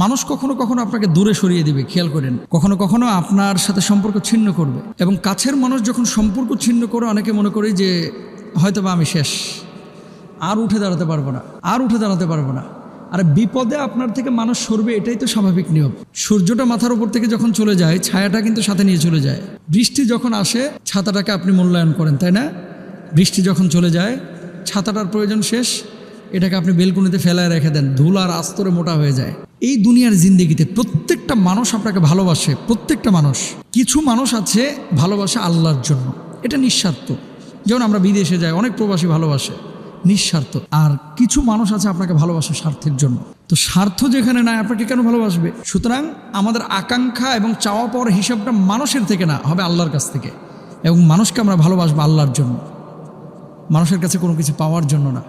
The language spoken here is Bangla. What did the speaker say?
মানুষ কখনো কখনো আপনাকে দূরে সরিয়ে দিবে, খেয়াল করেন। কখনো কখনো আপনার সাথে সম্পর্ক ছিন্ন করবে, এবং কাছের মানুষ যখন সম্পর্ক ছিন্ন করে অনেকে মনে করে যে হয়তোবা আমি শেষ, আর উঠে দাঁড়াতে পারবো না, আর উঠে দাঁড়াতে পারবো না। আর বিপদে আপনার থেকে মানুষ সরবে, এটাই তো স্বাভাবিক নিয়ম। সূর্যটা মাথার উপর থেকে যখন চলে যায়, ছায়াটা কিন্তু সাথে নিয়ে চলে যায়। বৃষ্টি যখন আসে, ছাতাটাকে আপনি মূল্যায়ন করেন, তাই না? বৃষ্টি যখন চলে যায়, ছাতাটার প্রয়োজন শেষ, এটাকে আপনি বেলকুনিতে ফেলায় রেখে দেন, ধুল আর আস্তরে মোটা হয়ে যায়। এই দুনিয়ার জিন্দেগিতে প্রত্যেকটা মানুষ আপনাকে ভালোবাসে, প্রত্যেকটা মানুষ। কিছু মানুষ আছে ভালোবাসে আল্লাহর জন্য, এটা নিঃস্বার্থ। যেমন আমরা বিদেশে যাই, অনেক প্রবাসী ভালোবাসে নিঃস্বার্থ। আর কিছু মানুষ আছে আপনাকে ভালোবাসে স্বার্থের জন্য। তো স্বার্থ যেখানে নাই, আপনাকে কেন ভালোবাসবে? সুতরাং আমাদের আকাঙ্ক্ষা এবং চাওয়া পাওয়ার হিসাবটা মানুষের থেকে না, হবে আল্লাহর কাছ থেকে। এবং মানুষকে আমরা ভালোবাসবো আল্লাহর জন্য, মানুষের কাছে কোনো কিছু পাওয়ার জন্য না।